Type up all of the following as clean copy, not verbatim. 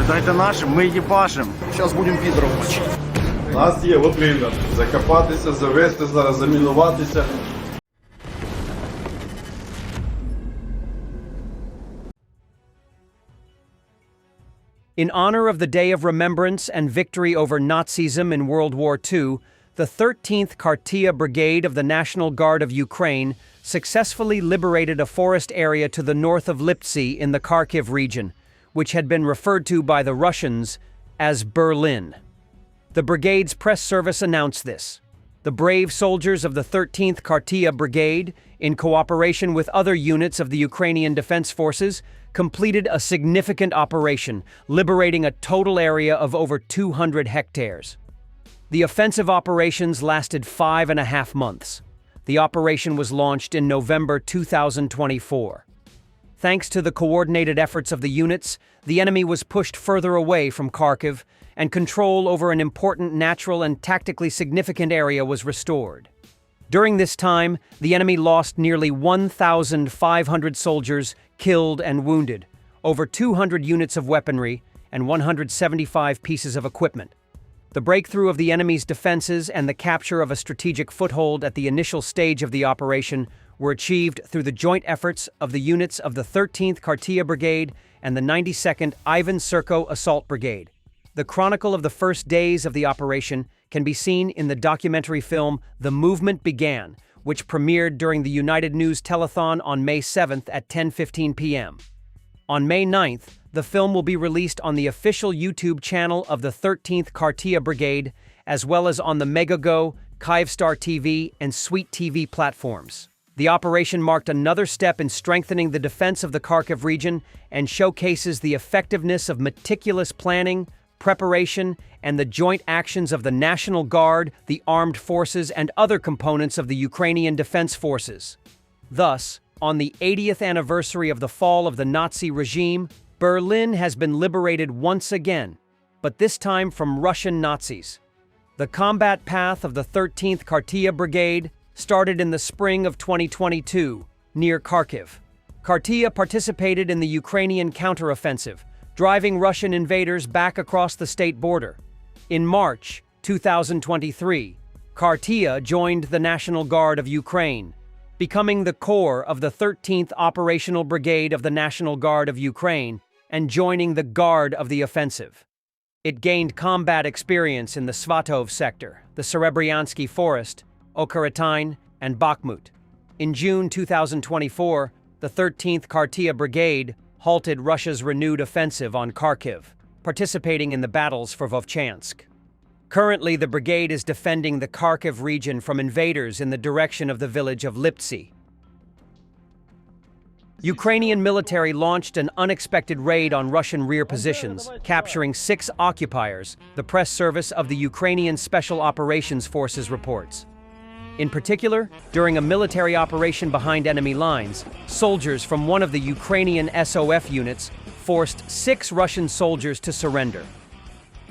Дайте нашим, ми їбашим. Зараз будемо підров мочити. У нас є от вибір. Закопатися, завести зараз, замінуватися. In honor of the Day of Remembrance and victory over Nazism in World War II, the 13th Kharkiv Brigade of the National Guard of Ukraine successfully liberated a forest area to the north of Liptsi in the Kharkiv region, which had been referred to by the Russians as Berlin. The brigade's press service announced this. The brave soldiers of the 13th Kharkiv Brigade, in cooperation with other units of the Ukrainian Defense Forces, completed a significant operation, liberating a total area of over 200 hectares. The offensive operations lasted 5.5 months. The operation was launched in November 2024. Thanks to the coordinated efforts of the units, the enemy was pushed further away from Kharkiv, and control over an important natural and tactically significant area was restored. During this time, the enemy lost nearly 1,500 soldiers killed and wounded, over 200 units of weaponry, and 175 pieces of equipment. The breakthrough of the enemy's defenses and the capture of a strategic foothold at the initial stage of the operation were achieved through the joint efforts of the units of the 13th Kharkiv Brigade and the 92nd Ivan Serko Assault Brigade. The chronicle of the first days of the operation can be seen in the documentary film The Movement Began, which premiered during the United News Telethon on May 7th at 10:15 p.m. On May 9th, the film will be released on the official YouTube channel of the 13th Kharkiv Brigade, as well as on the Megago, Kyivstar TV, and Sweet TV platforms. The operation marked another step in strengthening the defense of the Kharkiv region and showcases the effectiveness of meticulous planning, preparation, and the joint actions of the National Guard, the armed forces, and other components of the Ukrainian Defense Forces. Thus, on the 80th anniversary of the fall of the Nazi regime, Berlin has been liberated once again, but this time from Russian Nazis. The combat path of the 13th Kharkiv Brigade started in the spring of 2022, near Kharkiv. Kharkiv participated in the Ukrainian counteroffensive, driving Russian invaders back across the state border. In March 2023, Kharkiv joined the National Guard of Ukraine, becoming the core of the 13th Operational Brigade of the National Guard of Ukraine and joining the Guard of the Offensive. It gained combat experience in the Svatov sector, the Serebryansky Forest, Okaratyne, and Bakhmut. In June 2024, the 13th Kharkiv Brigade halted Russia's renewed offensive on Kharkiv, participating in the battles for Vovchansk. Currently, the brigade is defending the Kharkiv region from invaders in the direction of the village of Liptsi. Ukrainian military launched an unexpected raid on Russian rear positions, capturing 6 occupiers, the press service of the Ukrainian Special Operations Forces reports. In particular, during a military operation behind enemy lines, soldiers from one of the Ukrainian SOF units forced 6 Russian soldiers to surrender.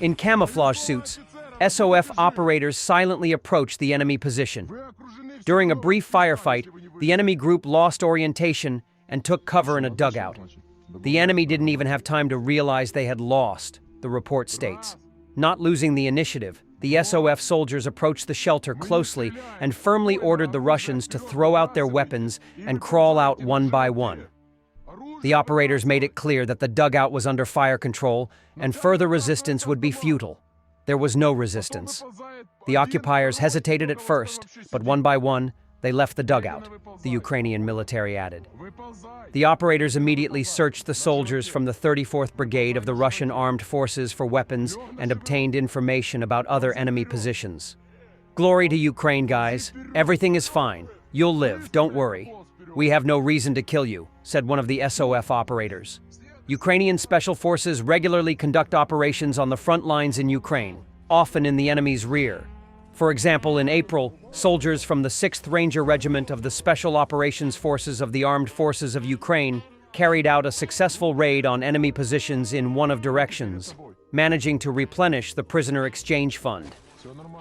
In camouflage suits, SOF operators silently approached the enemy position. During a brief firefight, the enemy group lost orientation and took cover in a dugout. The enemy didn't even have time to realize they had lost, the report states. Not losing the initiative, the SOF soldiers approached the shelter closely and firmly ordered the Russians to throw out their weapons and crawl out one by one. The operators made it clear that the dugout was under fire control and further resistance would be futile. There was no resistance. The occupiers hesitated at first, but one by one, they left the dugout, the Ukrainian military added. The operators immediately searched the soldiers from the 34th Brigade of the Russian Armed Forces for weapons and obtained information about other enemy positions. Glory to Ukraine, guys. Everything is fine. You'll live, don't worry. We have no reason to kill you, said one of the SOF operators. Ukrainian Special Forces regularly conduct operations on the front lines in Ukraine, often in the enemy's rear. For example, in April, soldiers from the 6th Ranger Regiment of the Special Operations Forces of the Armed Forces of Ukraine carried out a successful raid on enemy positions in one of directions, managing to replenish the prisoner exchange fund.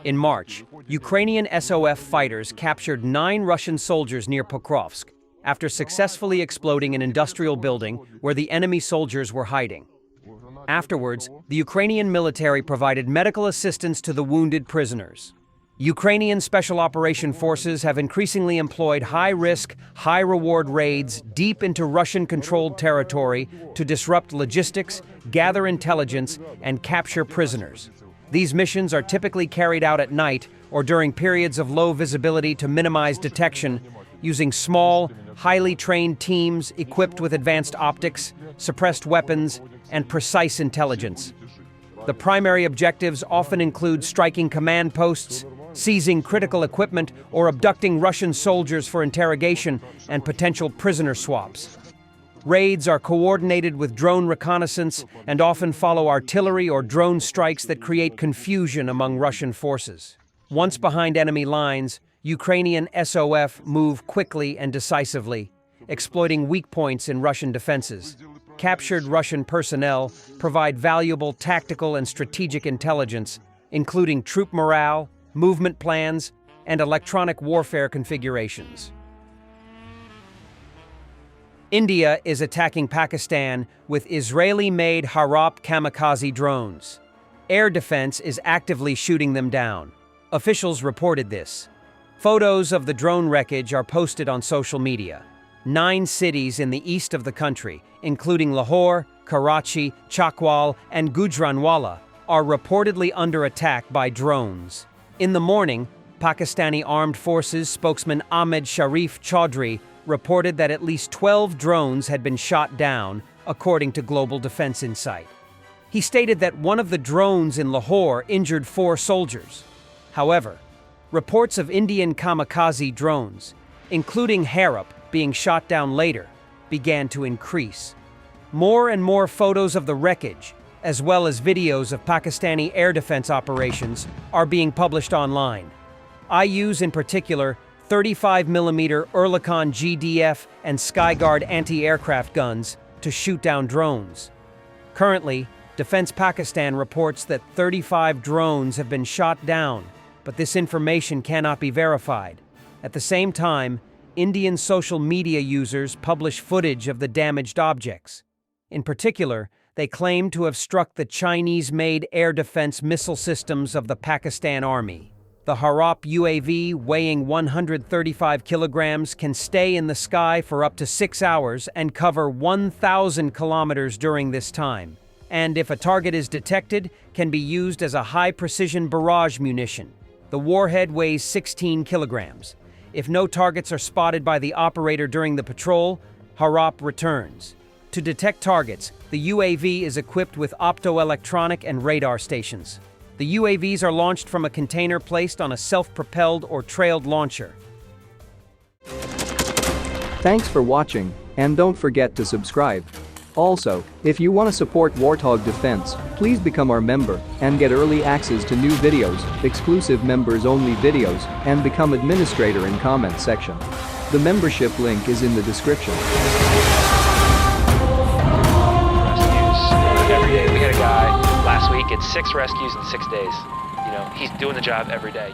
In March, Ukrainian SOF fighters captured 9 Russian soldiers near Pokrovsk after successfully exploding an industrial building where the enemy soldiers were hiding. Afterwards, the Ukrainian military provided medical assistance to the wounded prisoners. Ukrainian Special Operation Forces have increasingly employed high-risk, high-reward raids deep into Russian-controlled territory to disrupt logistics, gather intelligence, and capture prisoners. These missions are typically carried out at night or during periods of low visibility to minimize detection, using small, highly trained teams equipped with advanced optics, suppressed weapons, and precise intelligence. The primary objectives often include striking command posts, seizing critical equipment, or abducting Russian soldiers for interrogation and potential prisoner swaps. Raids are coordinated with drone reconnaissance and often follow artillery or drone strikes that create confusion among Russian forces. Once behind enemy lines, Ukrainian SOF move quickly and decisively, exploiting weak points in Russian defenses. Captured Russian personnel provide valuable tactical and strategic intelligence, including troop morale, movement plans, and electronic warfare configurations. India is attacking Pakistan with Israeli-made Harop kamikaze drones. Air defense is actively shooting them down. Officials reported this. Photos of the drone wreckage are posted on social media. 9 cities in the east of the country, including Lahore, Karachi, Chakwal, and Gujranwala, are reportedly under attack by drones. In the morning, Pakistani Armed Forces spokesman Ahmed Sharif Chaudhry reported that at least 12 drones had been shot down, according to Global Defense Insight. He stated that one of the drones in Lahore injured 4 soldiers. However, reports of Indian kamikaze drones, including Harop being shot down later, began to increase. More and more photos of the wreckage, as well as videos of Pakistani air defense operations, are being published online. I use, in particular, 35mm Oerlikon GDF and Skyguard anti-aircraft guns to shoot down drones. Currently, Defense Pakistan reports that 35 drones have been shot down, but this information cannot be verified. At the same time, Indian social media users publish footage of the damaged objects. In particular, they claim to have struck the Chinese-made air defense missile systems of the Pakistan Army. The Harop UAV, weighing 135 kilograms, can stay in the sky for up to 6 hours and cover 1,000 kilometers during this time, and if a target is detected, can be used as a high-precision barrage munition. The warhead weighs 16 kilograms. If no targets are spotted by the operator during the patrol, Harop returns. To detect targets, the UAV is equipped with optoelectronic and radar stations. The UAVs are launched from a container placed on a self-propelled or trailed launcher. Thanks for watching, and don't forget to subscribe. Also, if you want to support Warthog Defense, please become our member and get early access to new videos, exclusive members-only videos, and become administrator in comment section. The membership link is in the description. Every day. We had a guy last week, it's 6 rescues in 6 days. You know, he's doing the job every day.